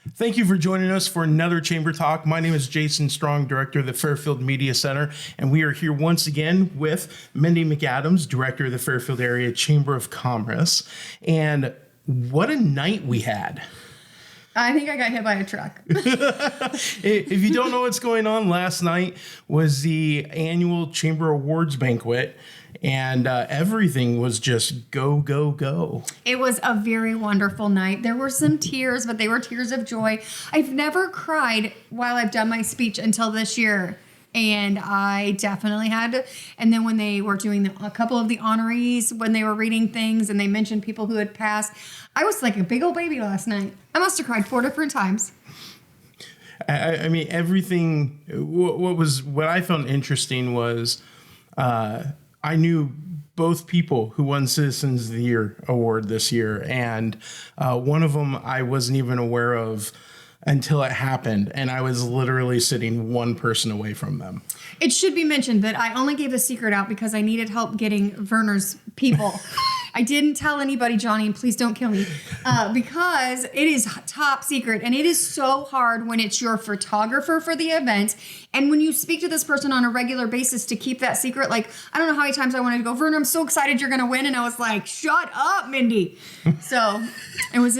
Thank you for joining us for another Chamber Talk. My name is Jason Strong, Director of the Fairfield Media Center, and we are here once again with Mindy McAdams, Director of the Fairfield Area Chamber of Commerce. And what a night we had. I think I got hit by a truck. If you don't know what's going on, last night was the annual Chamber Awards banquet, and everything was just go, go, go. It was a very wonderful night. There were some tears, but they were tears of joy. I've never cried while I've done my speech until this year. And I definitely had to. And then when they were doing a couple of the honorees, when they were reading things and they mentioned people who had passed, I was like a big old baby last night. I must have cried 4 different times. I mean, everything. What I found interesting was I knew both people who won Citizens of the Year award this year, and one of them I wasn't even aware of until it happened, and I was literally sitting one person away from them. It should be mentioned that I only gave the secret out because I needed help getting Werner's people. I didn't tell anybody, Johnny, and please don't kill me, because it is top secret, and it is so hard when it's your photographer for the event, and when you speak to this person on a regular basis to keep that secret. Like, I don't know how many times I wanted to go, Werner, I'm so excited you're going to win, and I was like, shut up, Mindy. So it was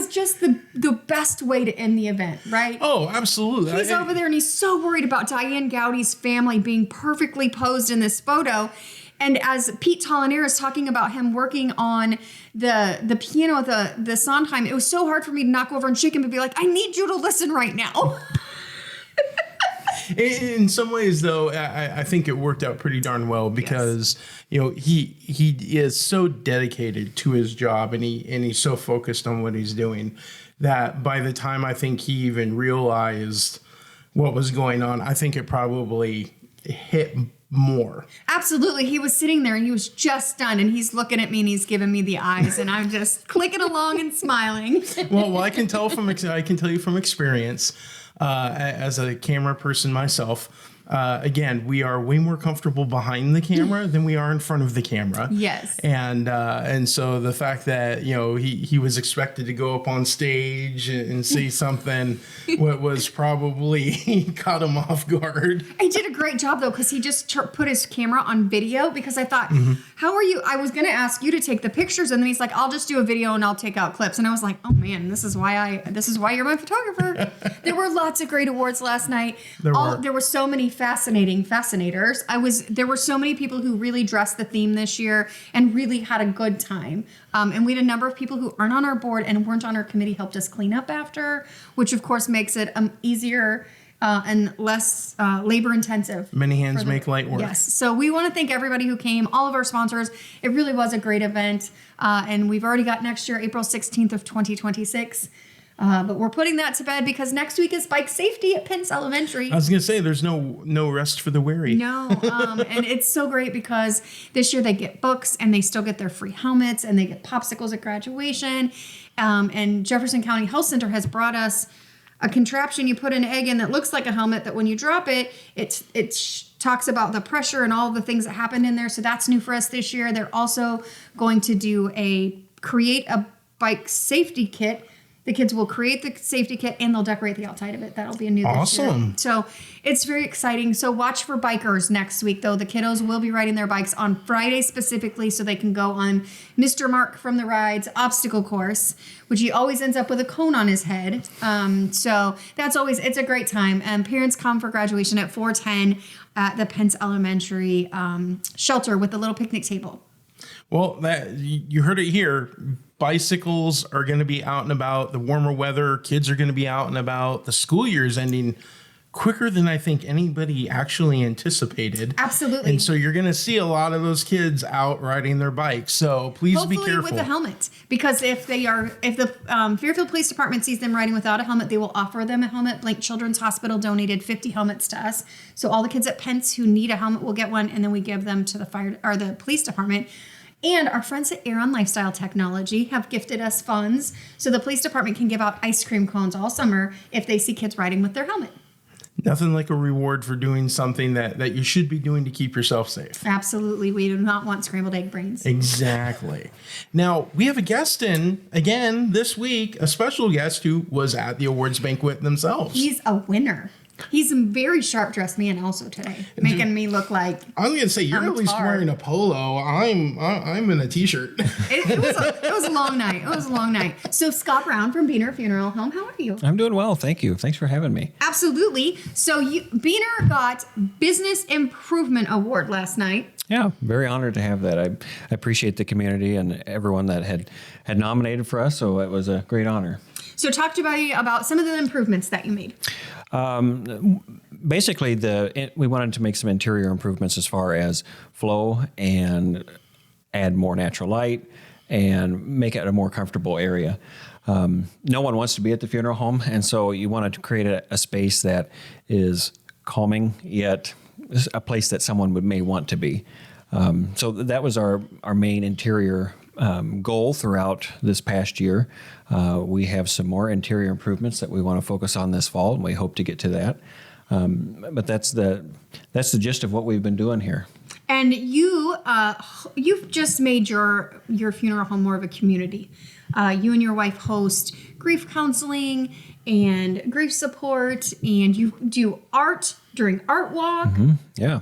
just the best way to end the event, right? Oh, absolutely. He's over there and he's so worried about Diane Gowdy's family being perfectly posed in this photo. And as Pete Tolliner is talking about him working on the piano at the Sondheim, it was so hard for me to knock over and shake him and be like, I need you to listen right now. In some ways, though, I think it worked out pretty darn well because, you know, he is so dedicated to his job and he's so focused on what he's doing that by the time I think he even realized what was going on, I think it probably hit more. Absolutely. He was sitting there and he was just done and he's looking at me and he's giving me the eyes and I'm just clicking along and smiling. Well, I can tell you from experience. As a camera person myself, again, we are way more comfortable behind the camera than we are in front of the camera. Yes. And so the fact that, you know, he was expected to go up on stage and say something what was probably caught him off guard. He did a great job, though, because he just put his camera on video because I thought, how are you? I was going to ask you to take the pictures. And then he's like, I'll just do a video and I'll take out clips. And I was like, oh, man, this is why you're my photographer. There were lots of great awards last night. There were so many fascinating fascinators. There were so many people who really dressed the theme this year and really had a good time. And we had a number of people who aren't on our board and weren't on our committee helped us clean up after, which of course makes it easier and less labor intensive. Many hands make light work. Yes. So we want to thank everybody who came, all of our sponsors. It really was a great event. And we've already got next year, April 16th of 2026. But we're putting that to bed because next week is bike safety at Pence Elementary. I was going to say, there's no rest for the weary. No. And it's so great because this year they get books and they still get their free helmets and they get popsicles at graduation. And Jefferson County Health Center has brought us a contraption you put an egg in that looks like a helmet that when you drop it, it talks about the pressure and all the things that happened in there. So that's new for us this year. They're also going to create a bike safety kit. The kids will create the safety kit and they'll decorate the outside of it. That'll be a new this year. Awesome. So it's very exciting. So watch for bikers next week, though. The kiddos will be riding their bikes on Friday specifically so they can go on Mr. Mark from the Rides obstacle course, which he always ends up with a cone on his head. So it's a great time. And parents come for graduation at 4:10 at the Pence Elementary shelter with a little picnic table. Well, you heard it here. Bicycles are going to be out and about. The warmer weather, kids are going to be out and about. The school year is ending quicker than I think anybody actually anticipated. Absolutely. And so you're going to see a lot of those kids out riding their bikes. So please be careful. Hopefully with a helmet, because if the Fairfield Police Department sees them riding without a helmet, they will offer them a helmet. Blank Children's Hospital donated 50 helmets to us. So all the kids at Pence who need a helmet will get one, and then we give them to the police department. And our friends at Aeron Lifestyle Technology have gifted us funds so the police department can give out ice cream cones all summer if they see kids riding with their helmet. Nothing like a reward for doing something that you should be doing to keep yourself safe. Absolutely. We do not want scrambled egg brains. Exactly. Now, we have a guest in, again, this week, a special guest who was at the awards banquet themselves. He's a winner. He's a very sharp dressed man also today, making me look like I'm going to say you're at least wearing a polo. I'm in a t-shirt. It was a long night. It was a long night. So Scott Brown from Behner Funeral Home, how are you? I'm doing well, thank you. Thanks for having me. Absolutely. So Behner got Business Improvement Award last night. Yeah, very honored to have that. I appreciate the community and everyone that had nominated for us, so it was a great honor. So talk to me about some of the improvements that you made. Basically, we wanted to make some interior improvements as far as flow and add more natural light and make it a more comfortable area. No one wants to be at the funeral home, and so you wanted to create a space that is calming, yet a place that someone may want to be. So that was our main interior goal throughout this past year. We have some more interior improvements that we want to focus on this fall, and we hope to get to that. But that's the gist of what we've been doing here. And you've just made your funeral home more of a community. You and your wife host grief counseling and grief support, and you do art during Art Walk. Mm-hmm. Yeah.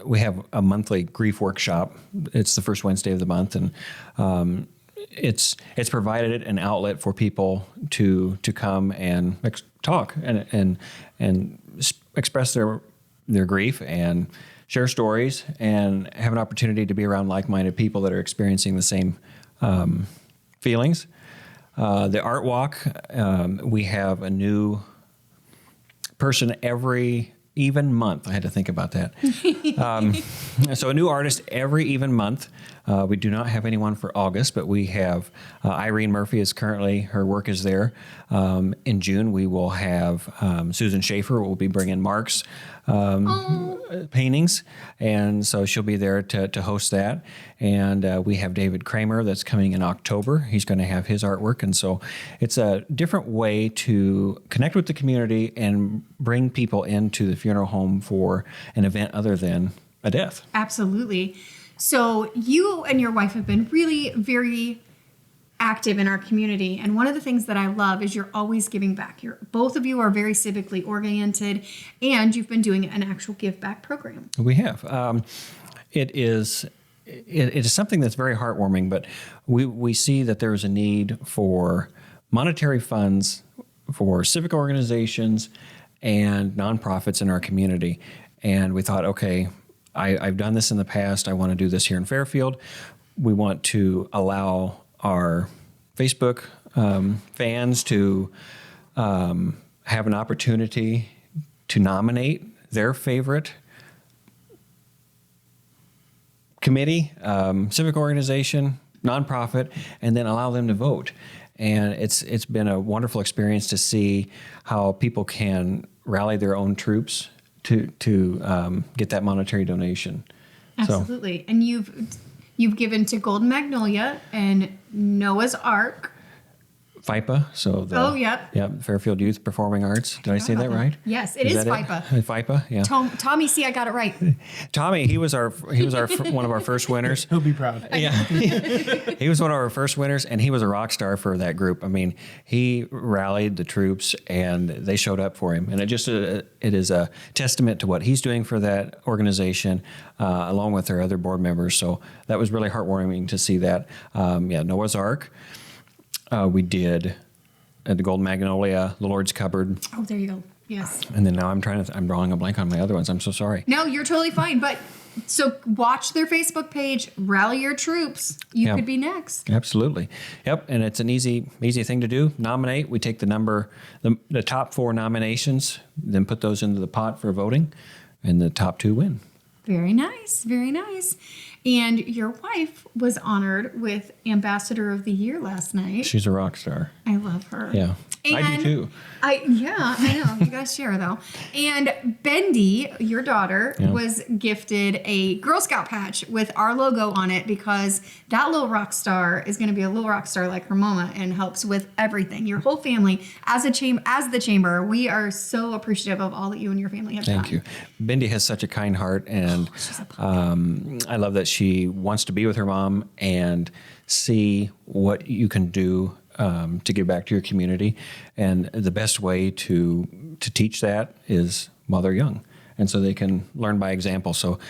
We have a monthly grief workshop. It's the first Wednesday of the month, and it's provided an outlet for people to come and talk and express their grief and share stories and have an opportunity to be around like-minded people that are experiencing the same feelings. The Art Walk, we have a new person every even month. I had to think about that. So a new artist every even month. We do not have anyone for August, but we have Irene Murphy is currently, her work is there. In June, we will have Susan Schaefer will be bringing Mark's paintings, and so she'll be there to host that. And we have David Kramer that's coming in October. He's going to have his artwork, and so it's a different way to connect with the community and bring people into the funeral home for an event other than a death. Absolutely. So you and your wife have been really very active in our community, and one of the things that I love is you're always giving back. Both of you are very civically oriented, and you've been doing an actual give back program. We have. It is something that's very heartwarming, but we see that there is a need for monetary funds for civic organizations and nonprofits in our community. And we thought, okay, I've done this in the past. I want to do this here in Fairfield. We want to allow our Facebook fans to have an opportunity to nominate their favorite committee, civic organization, nonprofit, and then allow them to vote. And it's been a wonderful experience to see how people can rally their own troops to get that monetary donation. Absolutely. And you've given to Golden Magnolia and Noah's Ark. FIPA, so Fairfield Youth Performing Arts. Did I say that right? Yes, it is FIPA. FIPA, yeah. Tommy, see, I got it right. Tommy, he was one of our first winners. He'll be proud. Yeah, he was one of our first winners, and he was a rock star for that group. I mean, he rallied the troops, and they showed up for him. And it is a testament to what he's doing for that organization, along with their other board members. So that was really heartwarming to see that. Noah's Ark. We did at the Golden Magnolia, the Lord's Cupboard. Oh, there you go. Yes. And then now I'm drawing a blank on my other ones. I'm so sorry. No, you're totally fine. But so watch their Facebook page, rally your troops. You could be next. Absolutely. Yep. And it's an easy thing to do. Nominate. We take the top 4 nominations, then put those into the pot for voting, and the top 2 win. Very nice. Very nice. And your wife was honored with Ambassador of the Year last night. She's a rock star. I love her. Yeah. I do too. I know. You guys share though. And Bendy, your daughter, was gifted a Girl Scout patch with our logo on it because that little rock star is going to be a little rock star like her mama and helps with everything. Your whole family, as the chamber, we are so appreciative of all that you and your family have done. Thank you. Bendy has such a kind heart, and I love that she wants to be with her mom and see what you can do to give back to your community. And the best way to teach that is while they're young. And so they can learn by example. So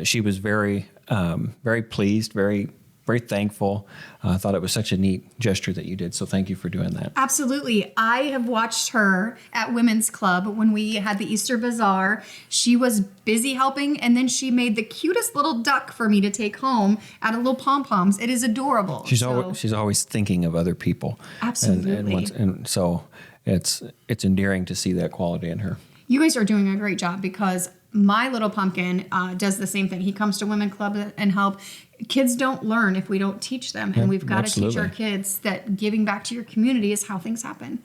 she was very, very pleased, very thankful. I thought it was such a neat gesture that you did. So thank you for doing that. Absolutely. I have watched her at Women's Club when we had the Easter Bazaar. She was busy helping, and then she made the cutest little duck for me to take home out of little pom-poms. It is adorable. She's always thinking of other people. Absolutely. And so it's endearing to see that quality in her. You guys are doing a great job because my little pumpkin does the same thing. He comes to Women's Club and help. Kids don't learn if we don't teach them, and we've got to teach our kids that giving back to your community is how things happen.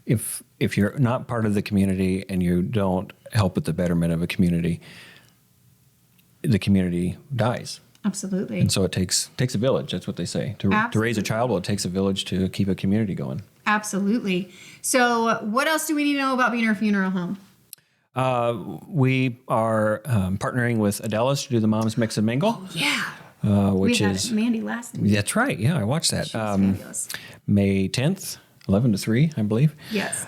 If you're not part of the community and you don't help with the betterment of a community, the community dies. Absolutely. And so it takes a village. That's what they say. To raise a child, well, it takes a village to keep a community going. Absolutely. So what else do we need to know about Behner Funeral Home? We are partnering with Adela's to do the Mom's Mix and Mingle. Oh, yeah. Which we had is Mandy last week. That's right. Yeah, I watched that. She was fabulous. May 10th, 11 to 3, I believe. Yes.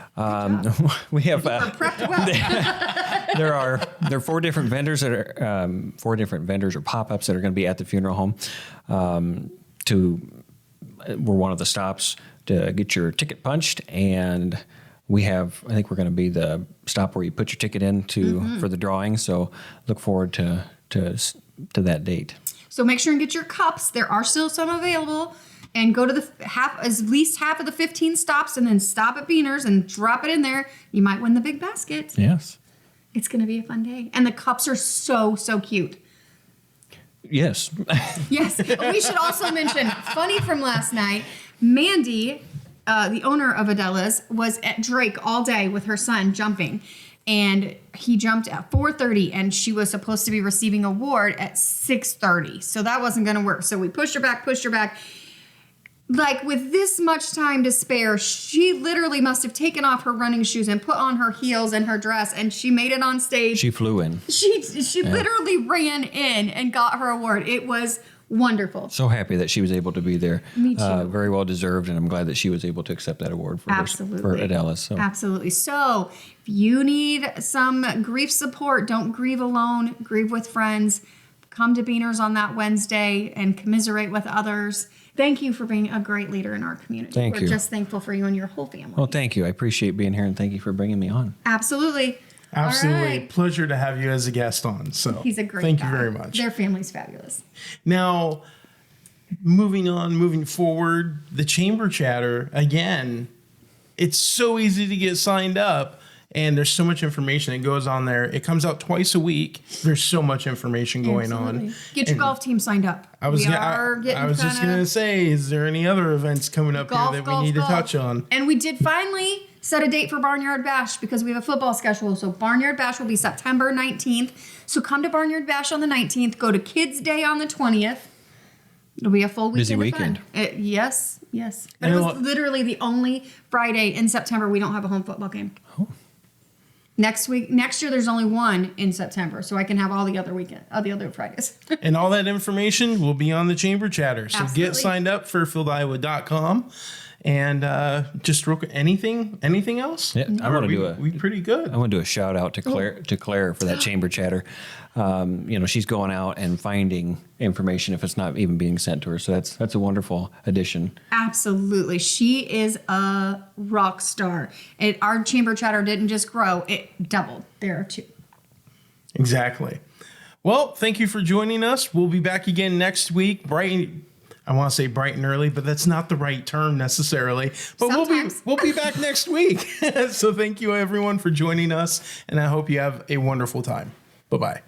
We have Prepped well. there are 4 different vendors that are 4 different vendors or pop-ups that are going to be at the funeral home. We're one of the stops to get your ticket punched, and I think we're going to be the stop where you put your ticket in for the drawing. So look forward to that date. So make sure and get your cups. There are still some available. And go to at least half of the 15 stops, and then stop at Behner's and drop it in there. You might win the big basket. Yes. It's going to be a fun day. And the cups are so, so cute. Yes. Yes. We should also mention, funny from last night, Mandy, the owner of Adela's, was at Drake all day with her son jumping. And he jumped at 4:30, and she was supposed to be receiving an award at 6:30. So that wasn't going to work. So we pushed her back. Like, with this much time to spare, she literally must have taken off her running shoes and put on her heels and her dress, and she made it on stage. She flew in. She literally ran in and got her award. It was wonderful. So happy that she was able to be there. Me too. Very well deserved, and I'm glad that she was able to accept that award for Adela. So. Absolutely. So if you need some grief support, don't grieve alone. Grieve with friends. Come to Behner's on that Wednesday and commiserate with others. Thank you for being a great leader in our community. We're just thankful for you and your whole family. Well, thank you. I appreciate being here, and thank you for bringing me on. Absolutely. Absolutely. Right. Pleasure to have you as a guest on. So he's a great thank guy. you very much. Their family's fabulous. Now, moving forward, the Chamber Chatter, again, it's so easy to get signed up. And there's so much information that goes on there. It comes out twice a week. There's so much information going on. Get your golf team signed up. I was just going to say, is there any other events coming up here that we need to touch on? And we did finally set a date for Barnyard Bash because we have a football schedule. So Barnyard Bash will be September 19th. So come to Barnyard Bash on the 19th. Go to Kids Day on the 20th. It'll be a full weekend. Busy weekend. Yes. But it was literally the only Friday in September we don't have a home football game. Oh. Next year, there's only one in September, so I can have all the other Fridays. And all that information will be on the Chamber Chatter. So Absolutely. Get signed up, fairfieldiowa.com. And just real quick, anything else? Yeah, I want to do we pretty good. I want to do a shout out to Claire for that Chamber Chatter. She's going out and finding information if it's not even being sent to her. So that's a wonderful addition. Absolutely. She is a rock star. Our Chamber Chatter didn't just grow, it doubled. There too. Exactly. Well, thank you for joining us. We'll be back again next week. I want to say bright and early, but that's not the right term necessarily. But we'll be back next week. So thank you everyone for joining us, and I hope you have a wonderful time. Bye-bye.